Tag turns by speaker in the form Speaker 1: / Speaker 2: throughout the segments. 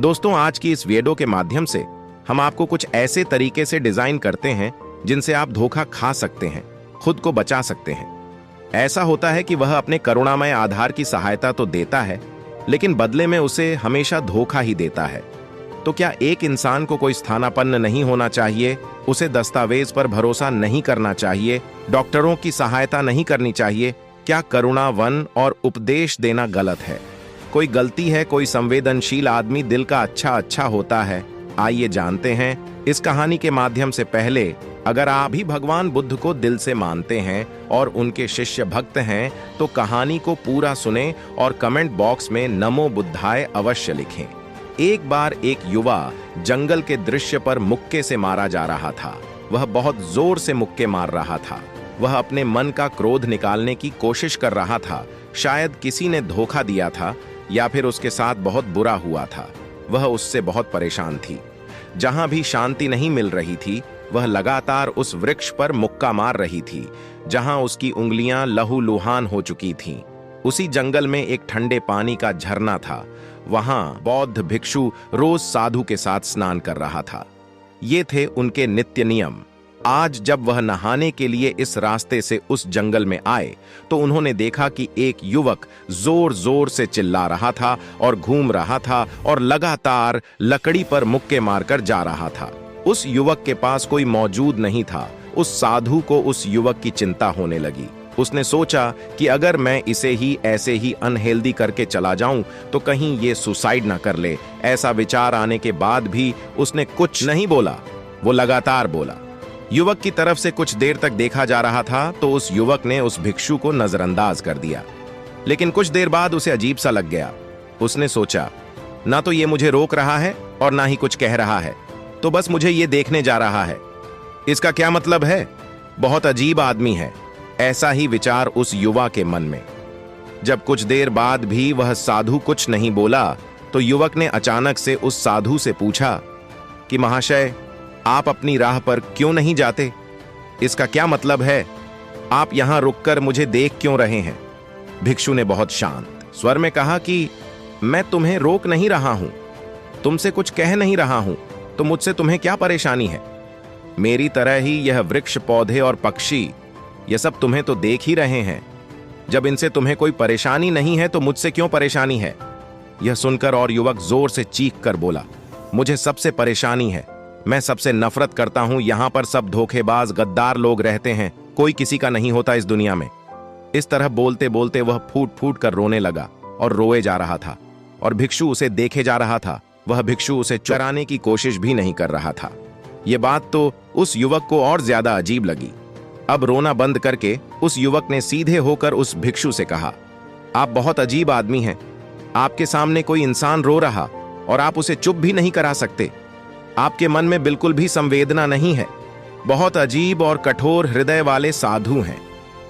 Speaker 1: दोस्तों, आज की इस वीडियो के माध्यम से हम आपको कुछ ऐसे तरीके से डिजाइन करते हैं जिनसे आप धोखा खा सकते हैं, खुद को बचा सकते हैं। ऐसा होता है कि वह अपने करुणामय आधार की सहायता तो देता है, लेकिन बदले में उसे हमेशा धोखा ही देता है। तो क्या एक इंसान को कोई स्थानापन्न नहीं होना चाहिए, उसे दस्तावेज पर भरोसा नहीं करना चाहिए, डॉक्टरों की सहायता नहीं करनी चाहिए? क्या करुणा वन और उपदेश देना गलत है? कोई गलती है? कोई संवेदनशील आदमी दिल का अच्छा होता है? आइए जानते हैं इस कहानी के माध्यम से। पहले, अगर आप भी भगवान बुद्ध को दिल से मानते हैं और उनके शिष्य भक्त हैं, तो कहानी को पूरा सुने और कमेंट बॉक्स में नमो बुद्धाय अवश्य लिखें। एक बार एक युवा जंगल के दृश्य पर मुक्के से मारा जा रहा था। वह बहुत जोर से मुक्के मार रहा था। वह अपने मन का क्रोध निकालने की कोशिश कर रहा था। शायद किसी ने धोखा दिया था या फिर उसके साथ बहुत बुरा हुआ था। वह उससे बहुत परेशान थी। जहां भी शांति नहीं मिल रही थी, वह लगातार उस वृक्ष पर मुक्का मार रही थी जहां उसकी उंगलियां लहूलुहान हो चुकी थीं। उसी जंगल में एक ठंडे पानी का झरना था। वहां बौद्ध भिक्षु रोज साधु के साथ स्नान कर रहा था। ये थे उनके नित्य नियम। आज जब वह नहाने के लिए इस रास्ते से उस जंगल में आए, तो उन्होंने देखा कि एक युवक जोर जोर से चिल्ला रहा था और घूम रहा था और लगातार लकड़ी पर मुक्के मारकर जा रहा था। उस युवक के पास कोई मौजूद नहीं था। उस साधु को उस युवक की चिंता होने लगी। उसने सोचा कि अगर मैं इसे ही ऐसे ही अनहेल्दी करके चला जाऊं तो कहीं ये सुसाइड ना कर ले। ऐसा विचार आने के बाद भी उसने कुछ नहीं बोला। वो लगातार बोला। युवक की तरफ से कुछ देर तक देखा जा रहा था, तो उस युवक ने उस भिक्षु को नजरअंदाज कर दिया। लेकिन कुछ देर बाद उसे अजीब सा लग गया। उसने सोचा, ना तो ये मुझे रोक रहा है और ना ही कुछ कह रहा है, तो बस मुझे ये देखने जा रहा है। इसका क्या मतलब है? बहुत अजीब आदमी है। ऐसा ही विचार उस युवा के मन में। जब कुछ देर बाद भी वह साधु कुछ नहीं बोला, तो युवक ने अचानक से उस साधु से पूछा कि महाशय, आप अपनी राह पर क्यों नहीं जाते? इसका क्या मतलब है? आप यहां रुककर मुझे देख क्यों रहे हैं? भिक्षु ने बहुत शांत स्वर में कहा कि मैं तुम्हें रोक नहीं रहा हूं, तुमसे कुछ कह नहीं रहा हूं, तो मुझसे तुम्हें क्या परेशानी है? मेरी तरह ही यह वृक्ष, पौधे और पक्षी, यह सब तुम्हें तो देख ही रहे हैं। जब इनसे तुम्हें कोई परेशानी नहीं है, तो मुझसे क्यों परेशानी है? यह सुनकर और युवक जोर से चीख कर बोला, मुझे सबसे परेशानी है। मैं सबसे नफरत करता हूं। यहां पर सब धोखेबाज, गद्दार लोग रहते हैं। कोई किसी का नहीं होता इस दुनिया में। इस तरह बोलते बोलते वह फूट फूट कर रोने लगा और रोए जा रहा था, और भिक्षु उसे देखे जा रहा था। वह भिक्षु उसे चुराने की कोशिश भी नहीं कर रहा था। यह बात तो उस युवक को और ज्यादा अजीब लगी। अब रोना बंद करके उस युवक ने सीधे होकर उस भिक्षु से कहा, आप बहुत अजीब आदमी हैं। आपके सामने कोई इंसान रो रहा और आप उसे चुप भी नहीं करा सकते। आपके मन में बिल्कुल भी संवेदना नहीं है। बहुत अजीब और कठोर हृदय वाले साधु हैं।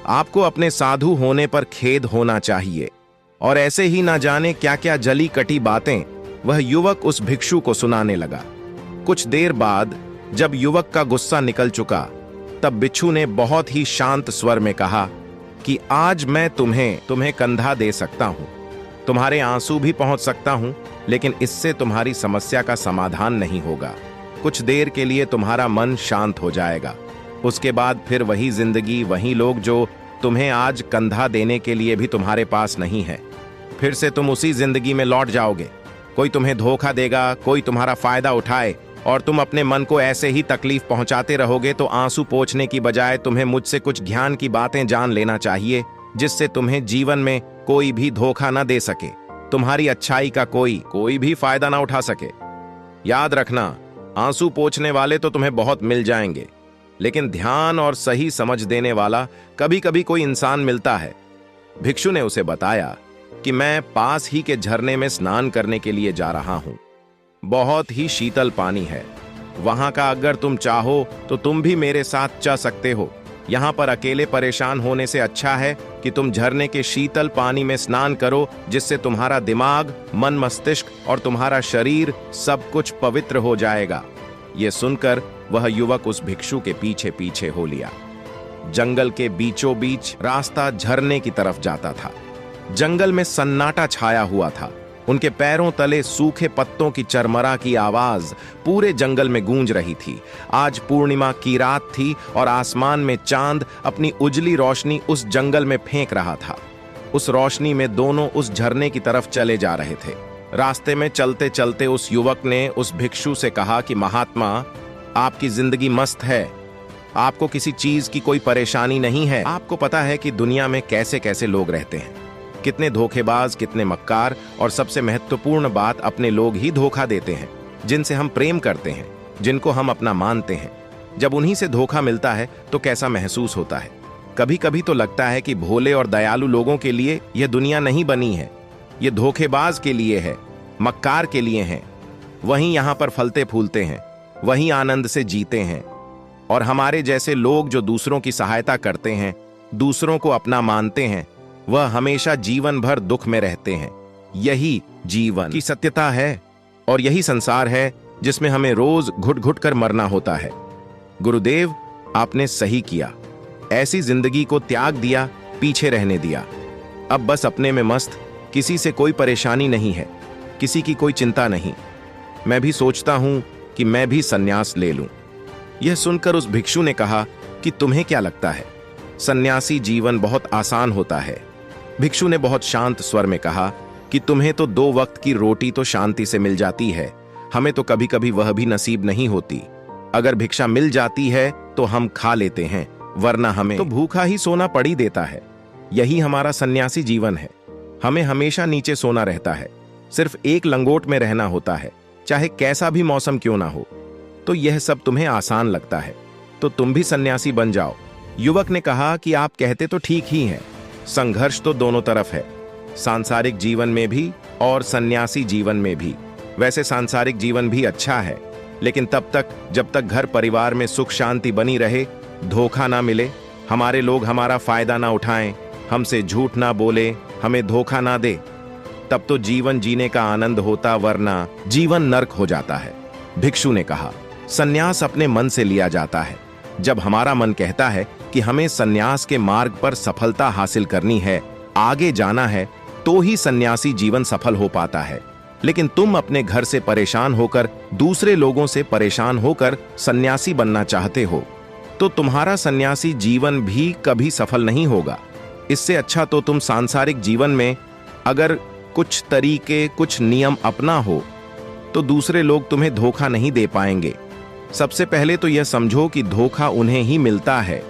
Speaker 1: आपको अपने साधु होने पर खेद होना चाहिए। और ऐसे ही ना जाने क्या क्या जली कटी बातें वह युवक उस भिक्षु को सुनाने लगा। कुछ देर बाद जब युवक का गुस्सा निकल चुका, तब भिक्षु ने बहुत ही शांत स्वर में कहा कि आज मैं तुम्हें कंधा दे सकता हूं, तुम्हारे आंसू भी पहुंच सकता हूं, लेकिन इससे तुम्हारी समस्या का समाधान नहीं होगा। कुछ देर के लिए तुम्हारा मन शांत हो जाएगा। उसके बाद फिर वही जिंदगी, वही लोग जो तुम्हें आज कंधा देने के लिए भी तुम्हारे पास नहीं है। फिर से तुम उसी जिंदगी में लौट जाओगे। कोई तुम्हें धोखा देगा, कोई तुम्हारा फायदा उठाए, और तुम अपने मन को ऐसे ही तकलीफ पहुंचाते रहोगे। तो आंसू पोंछने की बजाय तुम्हें मुझसे कुछ ज्ञान की बातें जान लेना चाहिए, जिससे तुम्हें जीवन में कोई भी धोखा ना दे सके, तुम्हारी अच्छाई का कोई भी फायदा ना उठा सके। याद रखना, आंसू पोंछने वाले तो तुम्हें बहुत मिल जाएंगे, लेकिन ध्यान और सही समझ देने वाला कभी कभी कोई इंसान मिलता है। भिक्षु ने उसे बताया कि मैं पास ही के झरने में स्नान करने के लिए जा रहा हूं। बहुत ही शीतल पानी है वहां का। अगर तुम चाहो तो तुम भी मेरे साथ जा सकते हो। यहां पर अकेले परेशान होने से अच्छा है कि तुम झरने के शीतल पानी में स्नान करो, जिससे तुम्हारा दिमाग, मन, मस्तिष्क और तुम्हारा शरीर सब कुछ पवित्र हो जाएगा। यह सुनकर वह युवक उस भिक्षु के पीछे पीछे हो लिया। जंगल के बीचों बीच रास्ता झरने की तरफ जाता था। जंगल में सन्नाटा छाया हुआ था। उनके पैरों तले सूखे पत्तों की चरमरा की आवाज पूरे जंगल में गूंज रही थी। आज पूर्णिमा की रात थी और आसमान में चांद अपनी उजली रोशनी उस जंगल में फेंक रहा था। उस रोशनी में दोनों उस झरने की तरफ चले जा रहे थे। रास्ते में चलते चलते उस युवक ने उस भिक्षु से कहा कि महात्मा, आपकी जिंदगी मस्त है, आपको किसी चीज की कोई परेशानी नहीं है। आपको पता है कि दुनिया में कैसे कैसे लोग रहते हैं, कितने धोखेबाज, कितने मक्कार, और सबसे महत्वपूर्ण बात, अपने लोग ही धोखा देते हैं जिनसे हम प्रेम करते हैं, जिनको हम अपना मानते हैं। जब उन्हीं से धोखा मिलता है तो कैसा महसूस होता है। कभी कभी तो लगता है कि भोले और दयालु लोगों के लिए यह दुनिया नहीं बनी है, ये धोखेबाज के लिए है, मक्कार के लिए है। वहीं यहां पर फलते फूलते हैं, वहीं आनंद से जीते हैं। और हमारे जैसे लोग जो दूसरों की सहायता करते हैं, दूसरों को अपना मानते हैं, वह हमेशा जीवन भर दुख में रहते हैं। यही जीवन की सत्यता है और यही संसार है जिसमें हमें रोज घुट घुट कर मरना होता है। गुरुदेव, आपने सही किया, ऐसी जिंदगी को त्याग दिया, पीछे रहने दिया। अब बस अपने में मस्त, किसी से कोई परेशानी नहीं है, किसी की कोई चिंता नहीं। मैं भी सोचता हूं कि मैं भी संन्यास ले लूं। यह सुनकर उस भिक्षु ने कहा कि तुम्हें क्या लगता है, सन्यासी जीवन बहुत आसान होता है। भिक्षु ने बहुत शांत स्वर में कहा कि तुम्हें तो 2 वक्त की रोटी तो शांति से मिल जाती है, हमें तो कभी कभी वह भी नसीब नहीं होती। अगर भिक्षा मिल जाती है तो हम खा लेते हैं, वरना हमें तो भूखा ही सोना पड़ी देता है। यही हमारा सन्यासी जीवन है। हमें हमेशा नीचे सोना रहता है, सिर्फ एक लंगोट में रहना होता है, चाहे कैसा भी मौसम क्यों ना हो। तो यह सब तुम्हें आसान लगता है, तो तुम भी सन्यासी बन जाओ। युवक ने कहा कि आप कहते तो ठीक ही हैं, संघर्ष तो दोनों तरफ है, सांसारिक जीवन में भी और सन्यासी जीवन में भी। वैसे सांसारिक जीवन भी अच्छा है, लेकिन तब तक जब तक घर परिवार में सुख शांति बनी रहे, धोखा ना मिले, हमारे लोग हमारा फायदा ना उठाएं, हमसे झूठ ना बोले, हमें धोखा ना दे, तब तो जीवन जीने का आनंद होता, वरना जीवन नर्क हो जाता है। भिक्षु ने कहा, सन्यास अपने मन से लिया जाता है। जब हमारा मन कहता है कि हमें सन्यास के मार्ग पर सफलता हासिल करनी है, आगे जाना है, तो ही सन्यासी जीवन सफल हो पाता है। लेकिन तुम अपने घर से परेशान होकर, दूसरे लोगों से परेशान होकर सन्यासी बनना चाहते हो, तो तुम्हारा सन्यासी जीवन भी कभी सफल नहीं होगा। इससे अच्छा तो तुम सांसारिक जीवन में अगर कुछ तरीके, कुछ नियम अपना हो, तो दूसरे लोग तुम्हें धोखा नहीं दे पाएंगे। सबसे पहले तो यह समझो कि धोखा उन्हें ही मिलता है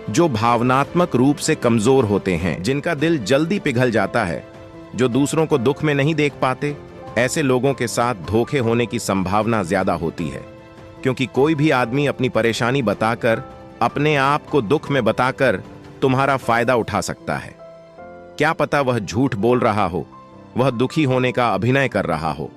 Speaker 1: जो भावनात्मक रूप से कमजोर होते हैं, जिनका दिल जल्दी पिघल जाता है, जो दूसरों को दुख में नहीं देख पाते। ऐसे लोगों के साथ धोखे होने की संभावना ज्यादा होती है, क्योंकि कोई भी आदमी अपनी परेशानी बताकर, अपने आप को दुख में बताकर तुम्हारा फायदा उठा सकता है। क्या पता वह झूठ बोल रहा हो, वह दुखी होने का अभिनय कर रहा हो,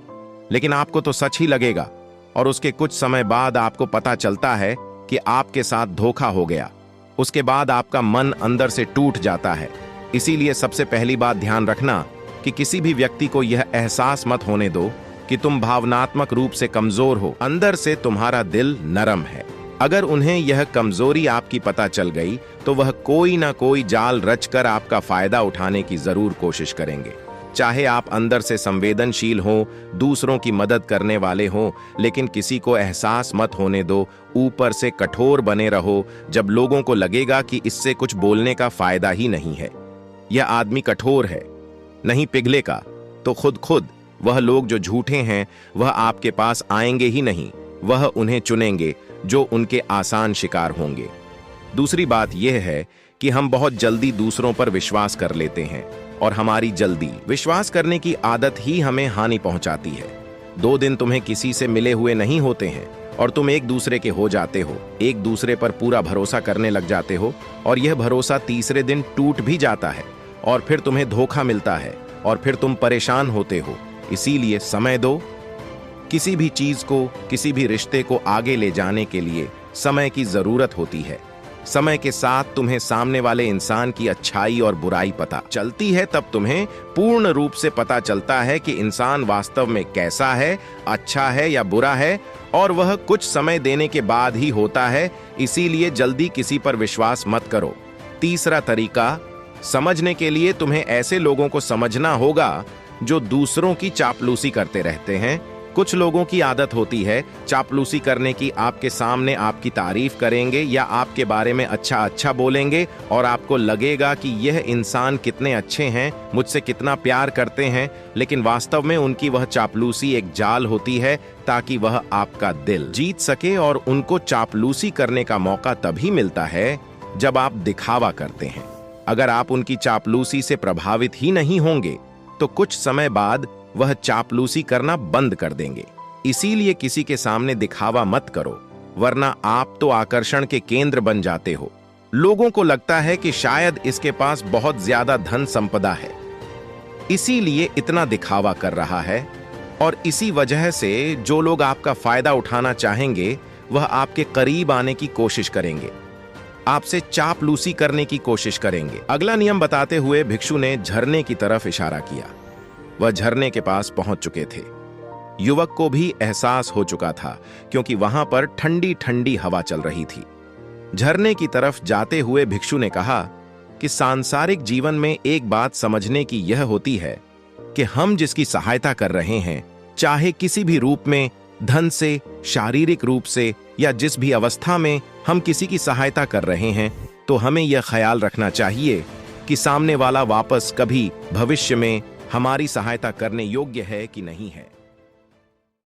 Speaker 1: लेकिन आपको तो सच ही लगेगा और उसके कुछ समय बाद आपको पता चलता है कि आपके साथ धोखा हो गया। उसके बाद आपका मन अंदर से टूट जाता है। इसीलिए सबसे पहली बात ध्यान रखना कि किसी भी व्यक्ति को यह एहसास मत होने दो कि तुम भावनात्मक रूप से कमजोर हो, अंदर से तुम्हारा दिल नरम है। अगर उन्हें यह कमजोरी आपकी पता चल गई तो वह कोई ना कोई जाल रचकर आपका फायदा उठाने की जरूर कोशिश करेंगे। चाहे आप अंदर से संवेदनशील हो, दूसरों की मदद करने वाले हो, लेकिन किसी को एहसास मत होने दो, ऊपर से कठोर बने रहो। जब लोगों को लगेगा कि इससे कुछ बोलने का फायदा ही नहीं है, यह आदमी कठोर है, नहीं पिघलेगा, तो खुद वह लोग जो झूठे हैं वह आपके पास आएंगे ही नहीं, वह उन्हें चुनेंगे जो उनके आसान शिकार होंगे। दूसरी बात यह है कि हम बहुत जल्दी दूसरों पर विश्वास कर लेते हैं और हमारी जल्दी विश्वास करने की आदत ही हमें हानि पहुंचाती है। 2 दिन तुम्हें किसी से मिले हुए नहीं होते हैं और तुम एक दूसरे के हो जाते हो, एक दूसरे पर पूरा भरोसा करने लग जाते हो और यह भरोसा तीसरे दिन टूट भी जाता है और फिर तुम्हें धोखा मिलता है और फिर तुम परेशान होते हो। इसीलिए समय दो। किसी भी चीज को, किसी भी रिश्ते को आगे ले जाने के लिए समय की जरूरत होती है। समय के साथ तुम्हें सामने वाले इंसान की अच्छाई और बुराई पता चलती है, तब तुम्हें पूर्ण रूप से पता चलता है कि इंसान वास्तव में कैसा है, अच्छा है या बुरा है, और वह कुछ समय देने के बाद ही होता है। इसीलिए जल्दी किसी पर विश्वास मत करो। तीसरा तरीका, समझने के लिए तुम्हें ऐसे लोगों को समझना होगा जो दूसरों की चापलूसी करते रहते हैं। कुछ लोगों की आदत होती है चापलूसी करने की, आपके सामने आपकी तारीफ करेंगे या आपके बारे में अच्छा अच्छा बोलेंगे और आपको लगेगा कि यह इंसान कितने अच्छे हैं, मुझसे कितना प्यार करते हैं, लेकिन वास्तव में उनकी वह चापलूसी एक जाल होती है ताकि वह आपका दिल जीत सके। और उनको चापलूसी करने का मौका तभी मिलता है जब आप दिखावा करते हैं। अगर आप उनकी चापलूसी से प्रभावित ही नहीं होंगे तो कुछ समय बाद वह चापलूसी करना बंद कर देंगे। इसीलिए किसी के सामने दिखावा मत करो, वरना आप तो आकर्षण के केंद्र बन जाते हो। लोगों को लगता है कि शायद इसके पास बहुत ज्यादा धन संपदा है, इसीलिए इतना दिखावा कर रहा है। और इसी वजह से जो लोग आपका फायदा उठाना चाहेंगे वह आपके करीब आने की कोशिश करेंगे, आपसे चापलूसी करने की कोशिश करेंगे। अगला नियम बताते हुए भिक्षु ने झरने की तरफ इशारा किया। वह झरने के पास पहुंच चुके थे। युवक को भी एहसास हो चुका था क्योंकि वहां पर ठंडी ठंडी हवा चल रही थी। झरने की तरफ जाते हुए भिक्षु ने कहा कि सांसारिक जीवन में एक बात समझने की यह होती है कि हम जिसकी सहायता कर रहे हैं, चाहे किसी भी रूप में, धन से, शारीरिक रूप से या जिस भी अवस्था में हम किसी की सहायता कर रहे हैं, तो हमें यह ख्याल रखना चाहिए कि सामने वाला वापस कभी भविष्य में हमारी सहायता करने योग्य है कि नहीं है।